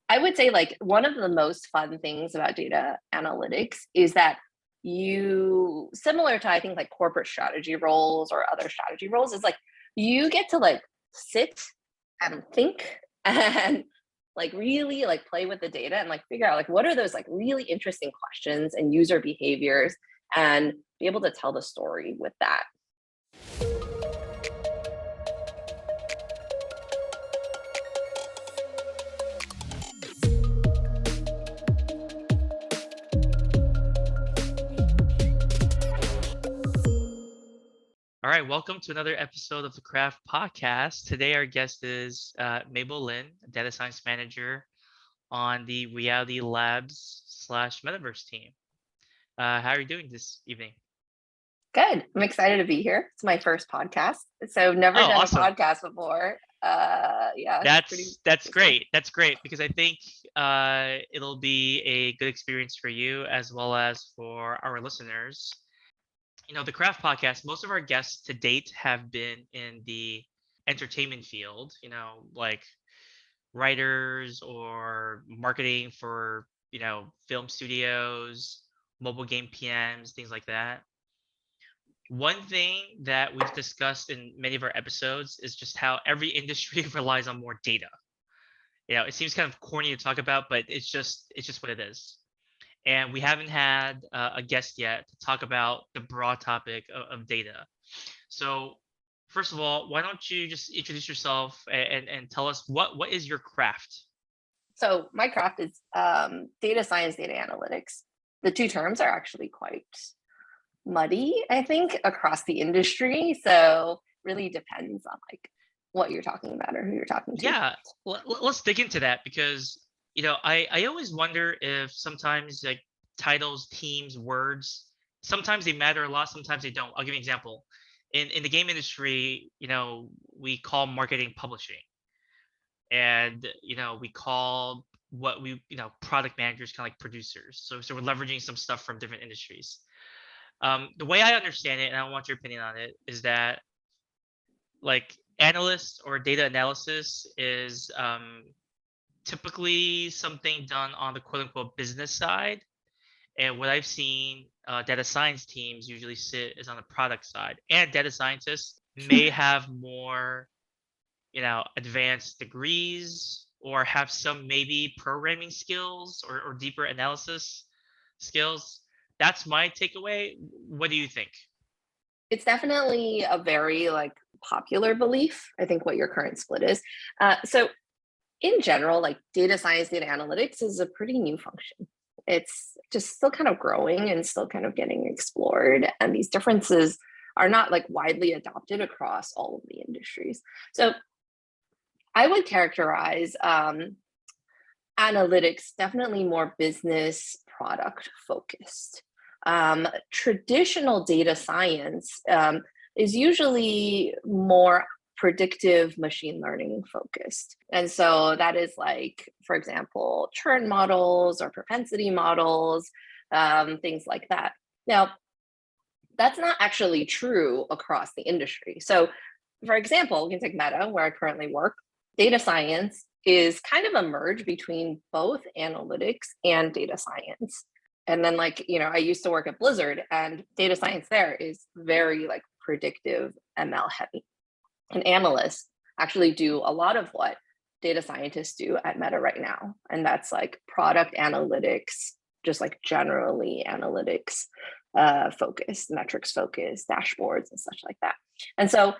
I would say like one of the most fun things about data analytics is that you similar to I think like corporate strategy roles or other strategy roles is like you get to like sit and think and like really like play with the data and like figure out like what are those like really interesting questions and user behaviors and be able to tell the story with that. All right, welcome to another episode of the Craft Podcast. Today, our guest is Mabel Lin, data science manager on the Reality Labs slash Metaverse team. How are you doing this evening? Good. I'm excited to be here. It's my first podcast. So never Oh, done a awesome. podcast before. Yeah, it's pretty That's interesting. great. That's great because I think it'll be a good experience for you as well as for our listeners. The Craft Podcast, most of our guests to date have been in the entertainment field, like writers or marketing for, film studios, mobile game PMs, things like that. One thing that we've discussed in many of our episodes is just how every industry relies on more data. It seems kind of corny to talk about, but it's just what it is. And we haven't had a guest yet to talk about the broad topic of data. So, first of all, why don't you just introduce yourself and tell us what is your craft? So my craft is data science, data analytics. The two terms are actually quite muddy, I think, across the industry. So really depends on like what you're talking about or who you're talking to. Yeah, let's dig into that because I always wonder if sometimes like titles, teams, words, sometimes they matter a lot, sometimes they don't. I'll give you an example. In the game industry, we call marketing publishing, and we call what we product managers kind of like producers. So we're leveraging some stuff from different industries. The way I understand it, and I want your opinion on it, is that like analysts or data analysis is typically something done on the quote unquote business side. And what I've seen, data science teams usually sit is on the product side. And data scientists may have more, advanced degrees or have some maybe programming skills or deeper analysis skills. That's my takeaway. What do you think? It's definitely a very like popular belief. I think what your current split is. So in general, like data science, data analytics is a pretty new function. It's just still kind of growing and still kind of getting explored. And these differences are not like widely adopted across all of the industries. So I would characterize analytics definitely more business product focused. Traditional data science is usually more predictive machine learning focused. And so that is like, for example, churn models or propensity models, things like that. Now, that's not actually true across the industry. So, for example, we can take Meta, where I currently work. Data science is kind of a merge between both analytics and data science. And then, like, I used to work at Blizzard, and data science there is very like predictive ML heavy. And analysts actually do a lot of what data scientists do at Meta right now. And that's like product analytics, just like generally analytics focused, metrics focused, dashboards and such like that. And so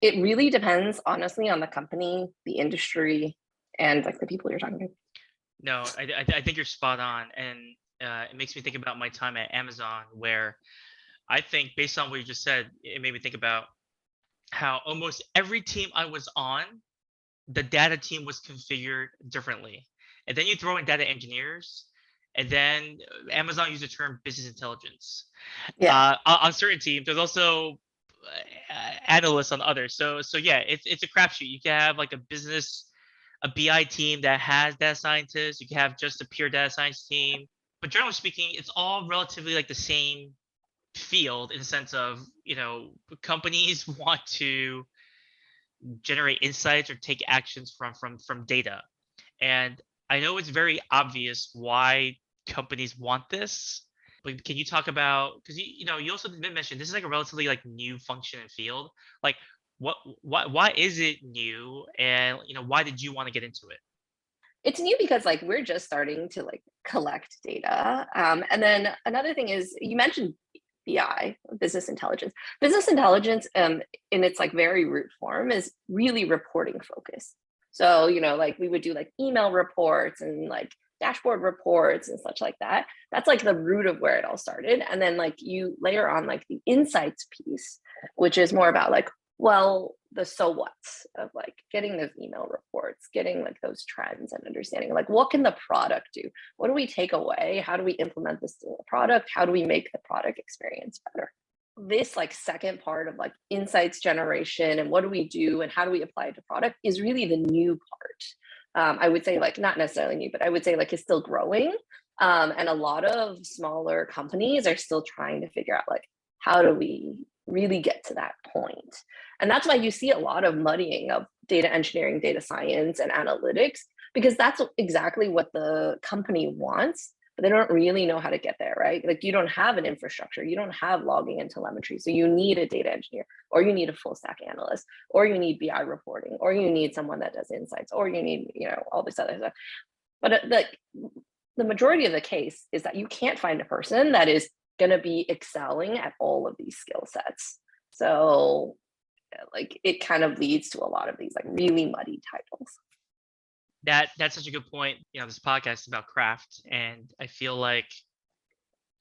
it really depends, honestly, on the company, the industry, and like the people you're talking to. No, I think you're spot on. And it makes me think about my time at Amazon, where I think based on what you just said, it made me think about how almost every team I was on, the data team was configured differently. And then you throw in data engineers, and then Amazon used the term business intelligence. Yeah. On certain teams, there's also analysts on others. So yeah, it's a crapshoot. You can have like a BI team that has data scientists. You can have just a pure data science team. But generally speaking, it's all relatively like the same field in the sense of companies want to generate insights or take actions from data. And I know it's very obvious why companies want this, but can you talk about, because you also did mention this is like a relatively like new function and field. Like what why is it new, and why did you want to get into it? It's new because like we're just starting to like collect data. And then another thing is you mentioned BI, business intelligence. Business intelligence, in its like very root form, is really reporting focused. So like we would do like email reports and like dashboard reports and such like that. That's like the root of where it all started. And then like you layer on like the insights piece, which is more about like, well, the so what's of like getting those email reports, getting like those trends and understanding like what can the product do? What do we take away? How do we implement this in the product? How do we make the product experience better? This like second part of like insights generation and what do we do and how do we apply it to product is really the new part. I would say like not necessarily new, but I would say like it's still growing. And a lot of smaller companies are still trying to figure out like how do we really get to that point. And that's why you see a lot of muddying of data engineering, data science, and analytics, because that's exactly what the company wants, but they don't really know how to get there, right? Like you don't have an infrastructure, you don't have logging and telemetry. So you need a data engineer, or you need a full stack analyst, or you need BI reporting, or you need someone that does insights, or you need, all this other stuff. But the majority of the case is that you can't find a person that is going to be excelling at all of these skill sets. So like it kind of leads to a lot of these like really muddy titles. That's such a good point. This podcast is about craft, and I feel like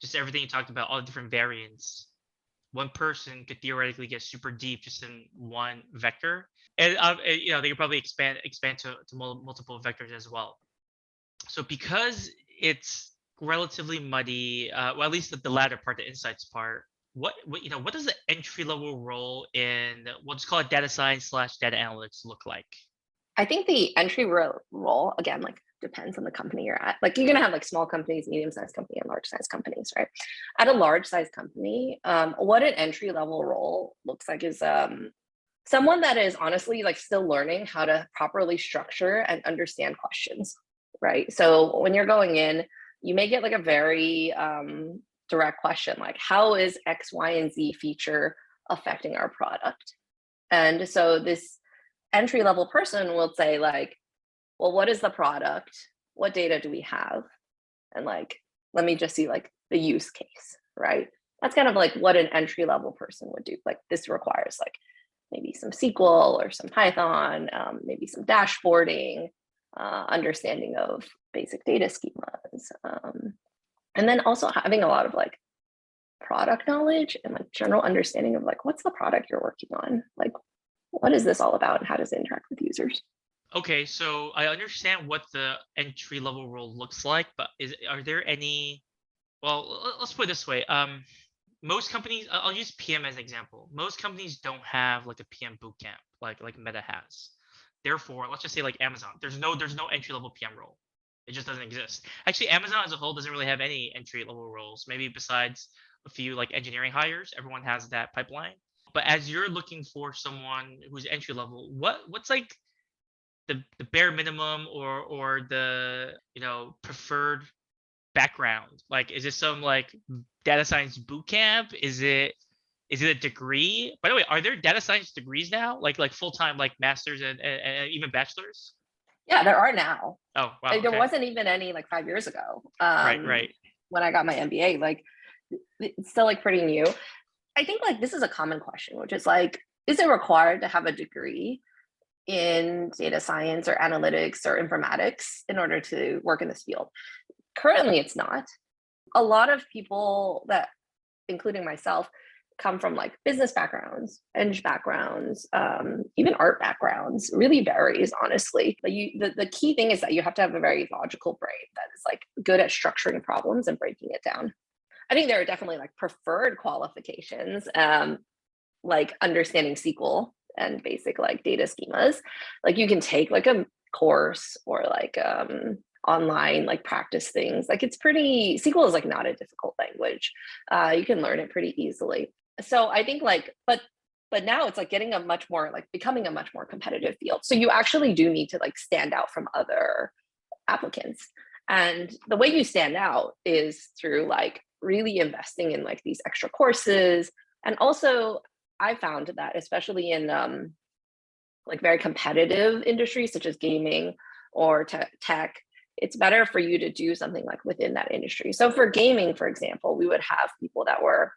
just everything you talked about, all the different variants, one person could theoretically get super deep just in one vector, and they could probably expand to multiple vectors as well. So because it's relatively muddy, well, at least the latter part, the insights part, what does the entry level role in what's called data science / data analytics look like? I think the entry role, again, like depends on the company you're at. Like you're gonna have like small companies, medium-sized company, and large-sized companies, right? At a large-sized company, what an entry level role looks like is someone that is honestly like still learning how to properly structure and understand questions, right? So when you're going in, you may get like a very direct question, like how is X, Y, and Z feature affecting our product? And so this entry level person will say like, well, what is the product? What data do we have? And like, let me just see like the use case, right? That's kind of like what an entry level person would do. Like this requires like maybe some SQL or some Python, maybe some dashboarding, understanding of basic data schemas. And then also having a lot of like product knowledge and like general understanding of like, what's the product you're working on? Like, what is this all about and how does it interact with users? Okay, so I understand what the entry level role looks like, but are there any? Well, let's put it this way. Most companies, I'll use PM as an example. Most companies don't have like a PM bootcamp like Meta has. Therefore, let's just say like Amazon, there's no entry level PM role. It just doesn't exist. Actually, Amazon as a whole doesn't really have any entry level roles. Maybe besides a few like engineering hires, everyone has that pipeline. But as you're looking for someone who's entry level, what's like the bare minimum, or the preferred background? Like, is it some like data science boot camp? Is it a degree? By the way, are there data science degrees now, like full-time, like masters and even bachelors? Yeah, there are now. Oh wow, Like there okay. wasn't even any like 5 years ago Right. when I got my MBA. Like it's still like pretty new. I think like this is a common question, which is like, is it required to have a degree in data science or analytics or informatics in order to work in this field? Currently, it's not. A lot of people that, including myself, come from like business backgrounds, eng backgrounds, even art backgrounds. Really varies, honestly. But the key thing is that you have to have a very logical brain that is like good at structuring problems and breaking it down. I think there are definitely like preferred qualifications, like understanding SQL and basic like data schemas. Like you can take like a course or like online like practice things. Like it's pretty, SQL is like not a difficult language. You can learn it pretty easily. So I think like, but now it's like getting a much more like becoming a much more competitive field. So you actually do need to like stand out from other applicants. And the way you stand out is through like really investing in like these extra courses. And also I found that especially in like very competitive industries such as gaming or tech, it's better for you to do something like within that industry. So for gaming, for example, we would have people that were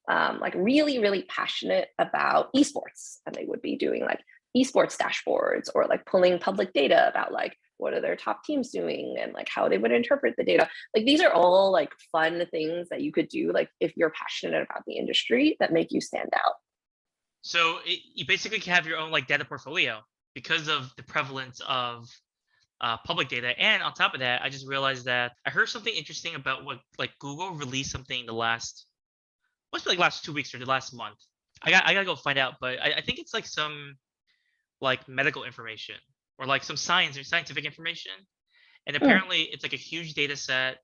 like really, really passionate about esports, and they would be doing like esports dashboards or like pulling public data about like what are their top teams doing and like how they would interpret the data. Like these are all like fun things that you could do like if you're passionate about the industry that make you stand out. So you basically can have your own like data portfolio because of the prevalence of public data. And on top of that, I just realized that I heard something interesting about what like Google released something the last, must be like last 2 weeks or the last month. I gotta go find out, but I think it's like some like medical information or like some science or scientific information. And Mm, apparently it's like a huge data set,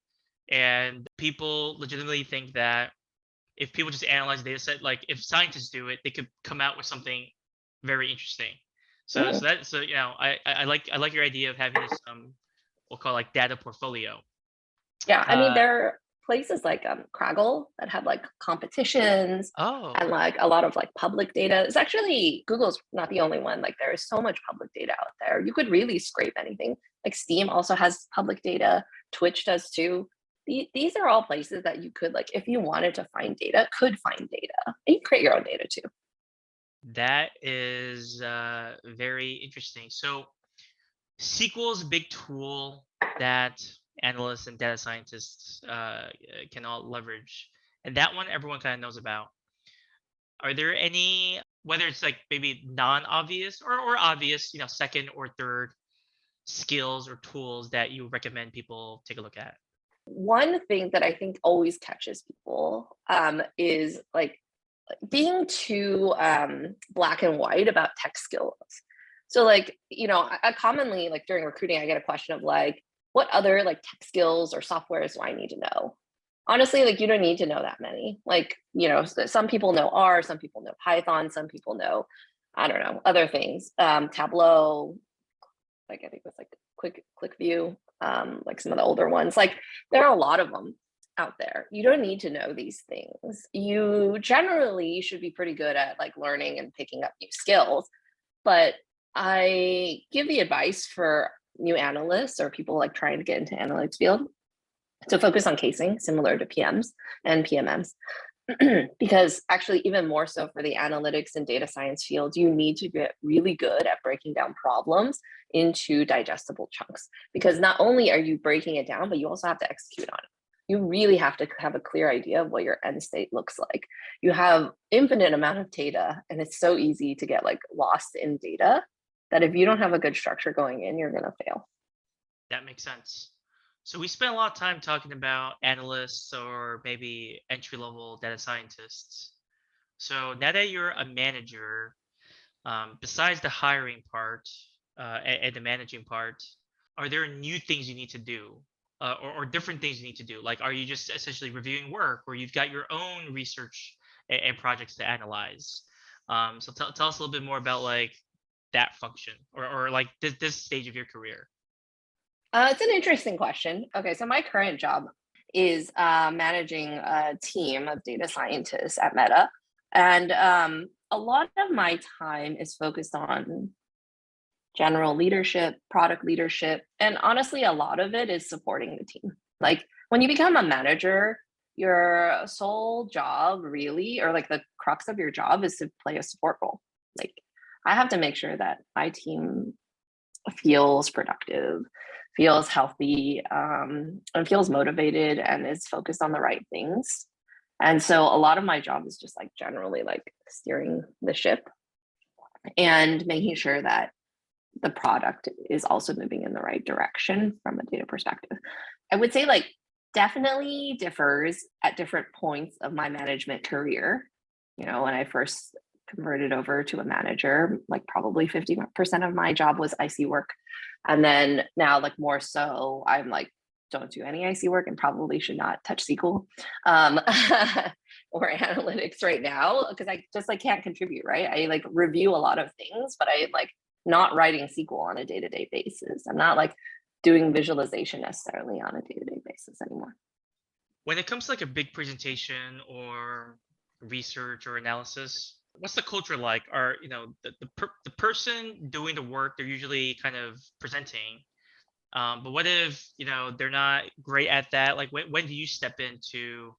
and people legitimately think that if people just analyze the data set, like if scientists do it, they could come out with something very interesting. So mm. that so you know I like your idea of having this we'll call it like data portfolio. Yeah, I mean, Uh there are places like Craggle that have like competitions and oh, like a lot of like public data. It's actually Google's not the only one. Like there is so much public data out there. You could really scrape anything. Like Steam also has public data. Twitch does too. These are all places that you could like, if you wanted to find data, could find data. And you create your own data too. that is very interesting. So SQL is a big tool that analysts and data scientists can all leverage, and that one everyone kind of knows about. Are there any, whether it's like maybe non-obvious or obvious, second or third skills or tools that you recommend people take a look at? One thing that I think always catches people is like being too black and white about tech skills. So like, I commonly like during recruiting, I get a question of like, what other like tech skills or softwares do I need to know? Honestly, like you don't need to know that many. Like, some people know R, some people know Python, some people know, I don't know, other things. Tableau, like I think it was like Quick View, like some of the older ones. Like there are a lot of them out there. You don't need to know these things. You generally should be pretty good at like learning and picking up new skills. But I give the advice for new analysts or people like trying to get into analytics field to focus on casing, similar to PMs and PMMs. Because actually, even more so for the analytics and data science field, you need to get really good at breaking down problems into digestible chunks. Because not only are you breaking it down, but you also have to execute on it. You really have to have a clear idea of what your end state looks like. You have infinite amount of data, and it's so easy to get like lost in data that if you don't have a good structure going in, you're gonna fail. That makes sense. So we spent a lot of time talking about analysts or maybe entry level data scientists. So now that you're a manager, besides the hiring part and the managing part, are there new things you need to do, or different things you need to do? Like, are you just essentially reviewing work, or you've got your own research and projects to analyze? So tell us a little bit more about like that function, or like this stage of your career. It's an interesting question. Okay, so my current job is managing a team of data scientists at Meta. And a lot of my time is focused on general leadership, product leadership, and honestly, a lot of it is supporting the team. Like when you become a manager, your sole job really, or like the crux of your job is to play a support role. Like I have to make sure that my team feels productive, feels healthy, and feels motivated and is focused on the right things. And so a lot of my job is just like generally like steering the ship and making sure that the product is also moving in the right direction from a data perspective. I would say like definitely differs at different points of my management career. When I first converted over to a manager, like probably 50% of my job was IC work. And then now like more so, I'm like, don't do any IC work and probably should not touch SQL or analytics right now because I just like can't contribute, right? I like review a lot of things, but I like not writing SQL on a day-to-day basis. I'm not like doing visualization necessarily on a day-to-day basis anymore. When it comes to like a big presentation or research or analysis, what's the culture like? Are the person doing the work, they're usually kind of presenting, but what if they're not great at that? Like when do you step in to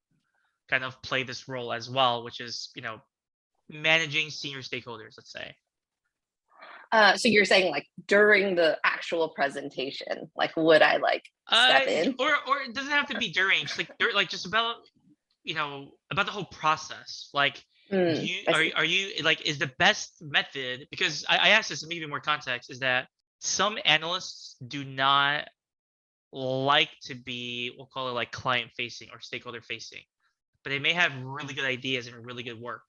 kind of play this role as well, which is managing senior stakeholders, let's say? So you're saying like during the actual presentation, like would I like step in? Or it doesn't have to be during, just like just about about the whole process. Like, do you I see. are you like, is the best method, because I asked this to maybe more context, is that some analysts do not like to be, we'll call it like client facing or stakeholder facing, but they may have really good ideas and really good work.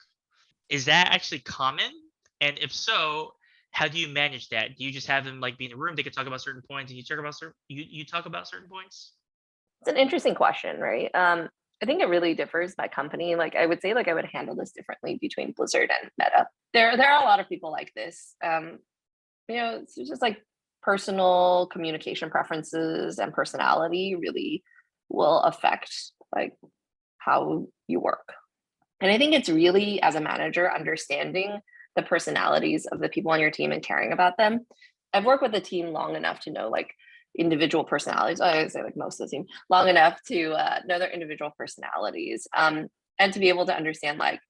Is that actually common? And if so, how do you manage that? Do you just have them like be in the room? They could talk about certain points, and you talk about you talk about certain points. It's an interesting question, right? I think it really differs by company. Like I would say, like I would handle this differently between Blizzard and Meta. There are a lot of people like this. It's just like personal communication preferences and personality really will affect like how you work. And I think it's really, as a manager, understanding the personalities of the people on your team and caring about them. I've worked with the team long enough to know like individual personalities. I would say like most of the team long enough to know their individual personalities, and to be able to understand like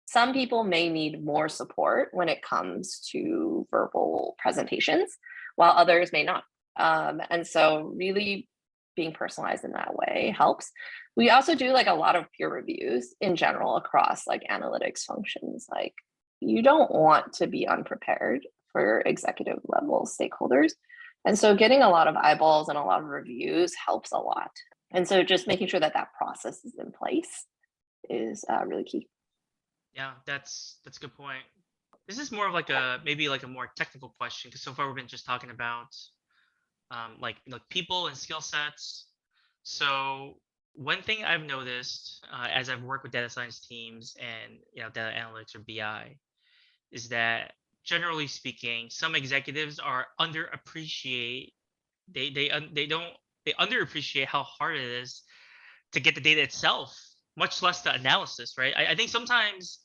some people may need more support when it comes to verbal presentations, while others may not. And so really being personalized in that way helps. We also do like a lot of peer reviews in general across like analytics functions. Like you don't want to be unprepared for executive level stakeholders. And so getting a lot of eyeballs and a lot of reviews helps a lot. And so just making sure that that process is in place is really key. Yeah, that's a good point. This is more of like a, maybe like a more technical question, because so far we've been just talking about like people and skill sets. So one thing I've noticed, as I've worked with data science teams and data analytics or BI, is that generally speaking, some executives are underappreciate they don't they underappreciate how hard it is to get the data itself, much less the analysis, right? I think sometimes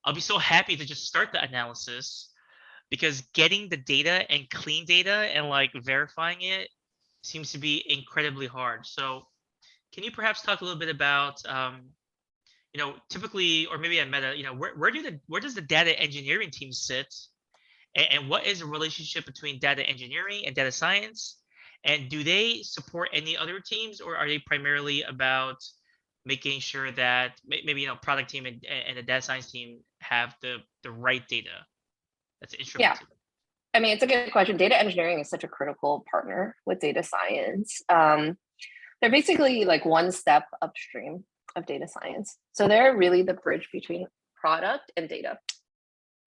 I'll be so happy to just start the analysis, because getting the data and clean data and like verifying it seems to be incredibly hard. So can you perhaps talk a little bit about typically, or maybe at Meta, where does the data engineering team sit, and what is the relationship between data engineering and data science, and do they support any other teams, or are they primarily about making sure that maybe product team and the data science team have the right data that's Yeah. instrumented? I mean, it's a good question. Data engineering is such a critical partner with data science. They're basically like one step upstream of data science. So they're really the bridge between product and data.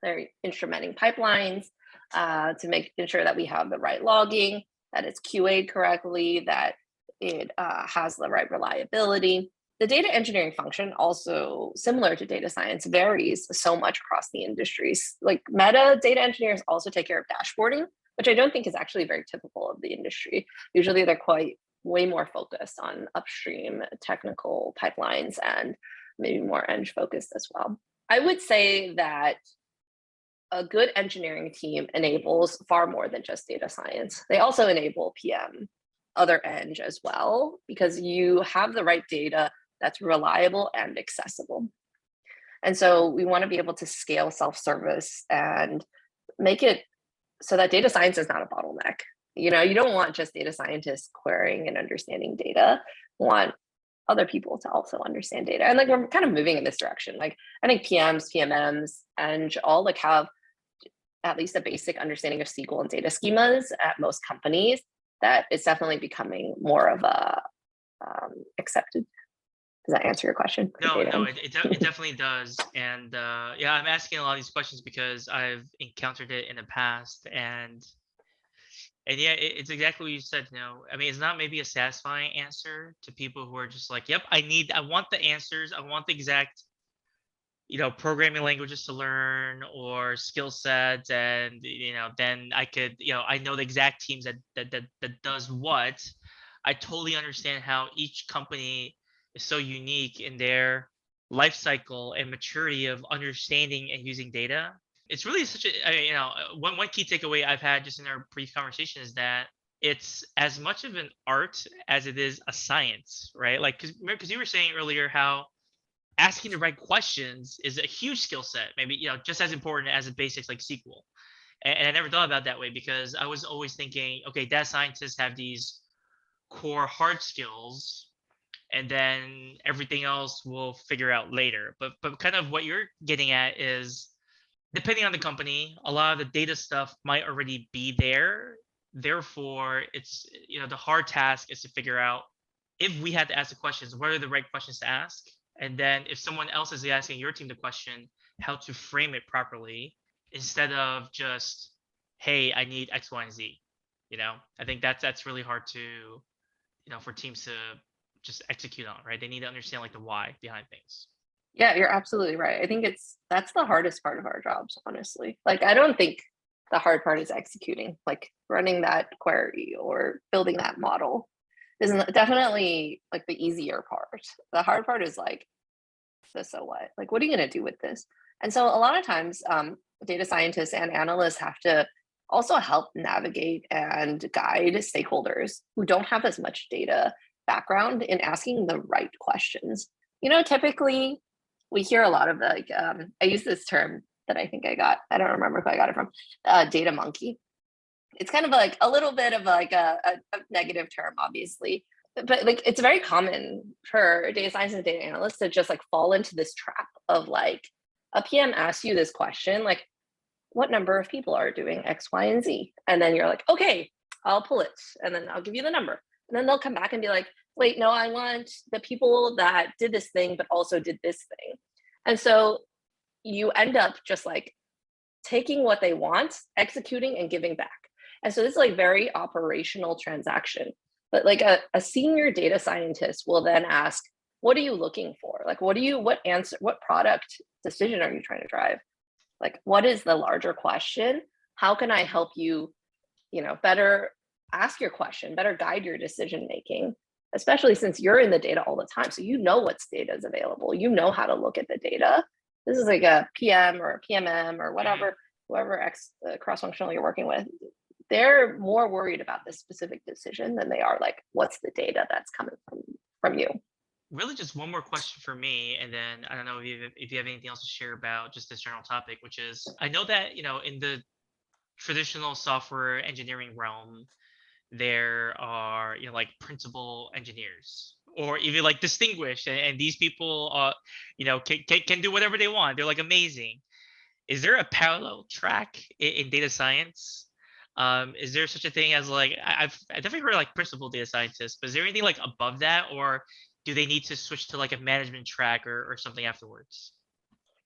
They're instrumenting pipelines to make ensure that we have the right logging, that it's QA'd correctly, that it has the right reliability. The data engineering function, also similar to data science, varies so much across the industries. Like Meta data engineers also take care of dashboarding, which I don't think is actually very typical of the industry. Usually they're quite way more focused on upstream technical pipelines and maybe more eng focused as well. I would say that a good engineering team enables far more than just data science. They also enable PM, other eng as well, because you have the right data that's reliable and accessible. And so we want to be able to scale self-service and make it so that data science is not a bottleneck. You don't want just data scientists querying and understanding data. You want other people to also understand data. And like we're kind of moving in this direction. Like I think PMs, PMMs, and all like have at least a basic understanding of SQL and data schemas at most companies. That is definitely becoming more of a accepted. Does that answer your question? No, it definitely does. And yeah, I'm asking a lot of these questions because I've encountered it in the past, and yeah, it's exactly what you said. I mean, it's not maybe a satisfying answer to people who are just like, yep, I want the answers, I want the exact programming languages to learn or skill sets, and then I could, I know the exact teams that does what. I totally understand how each company is so unique in their life cycle and maturity of understanding and using data. It's really such a one key takeaway I've had just in our brief conversation is that it's as much of an art as it is a science, right? Like, because you were saying earlier how asking the right questions is a huge skill set, maybe just as important as the basics like SQL. And I never thought about it that way because I was always thinking, okay, data scientists have these core hard skills, and then everything else we'll figure out later. But kind of what you're getting at is, depending on the company, a lot of the data stuff might already be there. Therefore, it's the hard task is to figure out, if we had to ask the questions, what are the right questions to ask? And then if someone else is asking your team the question, how to frame it properly instead of just, hey, I need X, Y, and Z. I think that's really hard to, for teams to just execute on, right? They need to understand like the why behind things. Yeah, you're absolutely right. I think that's the hardest part of our jobs, honestly. Like, I don't think the hard part is executing, like running that query or building that model isn't definitely like the easier part. The hard part is like, so what? Like, what are you going to do with this? And so a lot of times, data scientists and analysts have to also help navigate and guide stakeholders who don't have as much data background in asking the right questions. Typically we hear a lot of like, I use this term that I think I don't remember who I got it from, data monkey. It's kind of like a little bit of like a negative term, obviously, but like it's very common for data scientists and data analysts to just like fall into this trap of like, a PM asks you this question, like, what number of people are doing X, Y, and Z? And then you're like, okay, I'll pull it, and then I'll give you the number. And then they'll come back and be like, wait, no, I want the people that did this thing, but also did this thing. And so you end up just like taking what they want, executing, and giving back. And so this is like very operational transaction. But like a senior data scientist will then ask, what are you looking for? Like, what product decision are you trying to drive? Like, what is the larger question? How can I help you, better ask your question, better guide your decision making, especially since you're in the data all the time. So what's data is available. You know how to look at the data. This is like a PM or a PMM or whatever, whoever cross-functional you're working with. They're more worried about the specific decision than they are like, what's the data that's coming from you. Really, just one more question for me, and then I don't know if you have anything else to share about just this general topic, which is, I know that in the traditional software engineering realm, there are like principal engineers or even like distinguished, and these people can do whatever they want. They're like amazing. Is there a parallel track in data science? Is there such a thing as like, I've definitely heard of like principal data scientists, but is there anything like above that, or do they need to switch to like a management track or something afterwards?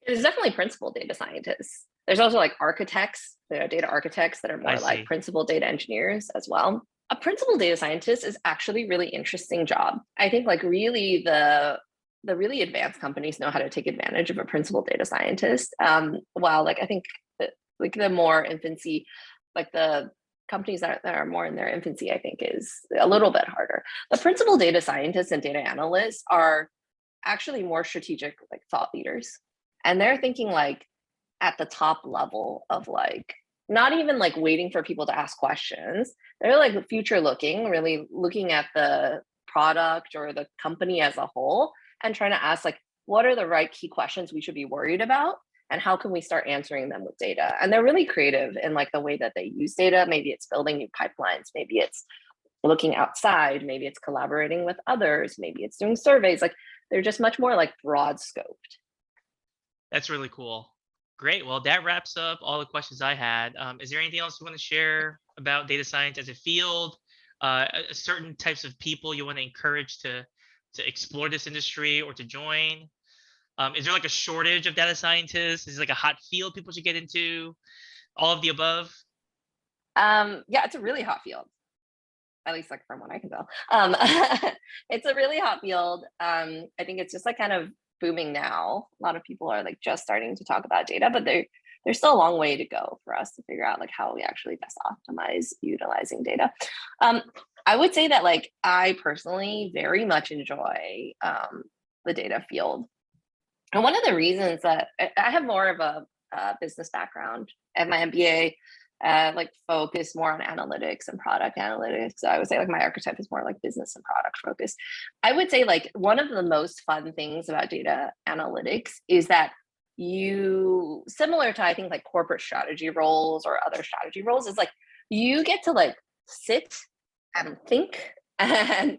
There's definitely principal data scientists. There's also like architects, data architects that are I more like see. principal data engineers as well. A principal data scientist is actually really interesting job. I think like really the really advanced companies know how to take advantage of a principal data scientist. While like I think like the more infancy, like the companies that are more in their infancy, I think is a little bit harder. The principal data scientists and data analysts are actually more strategic, like thought leaders, and they're thinking like at the top level of like not even like waiting for people to ask questions. They're like future looking, really looking at the product or the company as a whole and trying to ask like, what are the right key questions we should be worried about, and how can we start answering them with data? And they're really creative in like the way that they use data. Maybe it's building new pipelines, maybe it's looking outside, maybe it's collaborating with others, maybe it's doing surveys. Like they're just much more like broad scoped. That's really cool. Great. Well, that wraps up all the questions I had. Is there anything else you want to share about data science as a field? Certain types of people you want to encourage to explore this industry or to join? Is there like a shortage of data scientists? Is it like a hot field people should get into? All of the above? Yeah, it's a really hot field, at least like from what I can tell. It's a really hot field. I think it's just like kind of booming now. A lot of people are like just starting to talk about data, but there's still a long way to go for us to figure out like how we actually best optimize utilizing data. I would say that like I personally very much enjoy the data field. And one of the reasons that I have more of a business background at my MBA, like focus more on analytics and product analytics. So I would say like my archetype is more like business and product focused. I would say like one of the most fun things about data analytics is that you, similar to I think like corporate strategy roles or other strategy roles, is like you get to like sit and think and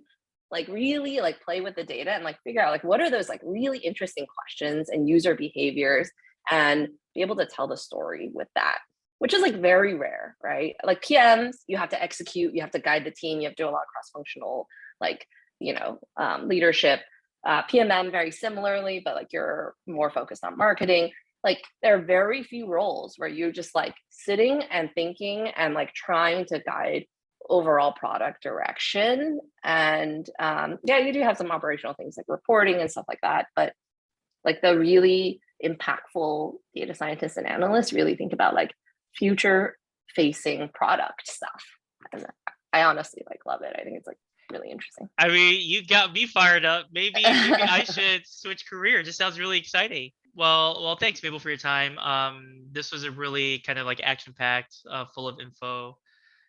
like really like play with the data and like figure out like what are those like really interesting questions and user behaviors, and be able to tell the story with that, which is like very rare, right? Like PMs, you have to execute, you have to guide the team, you have to do a lot of cross-functional like leadership. PMM very similarly, but like you're more focused on marketing. Like there are very few roles where you're just like sitting and thinking and like trying to guide overall product direction. And yeah, you do have some operational things like reporting and stuff like that, but like the really impactful data scientists and analysts really think about like future facing product stuff. And I honestly like love it. I think it's like really interesting. I mean, you got me fired up. Maybe I should switch careers. This sounds really exciting. Well, thanks, Mabel, for your time. This was a really kind of like action-packed, full of info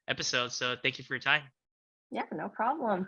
episode. So thank you for your time. Yeah, no problem.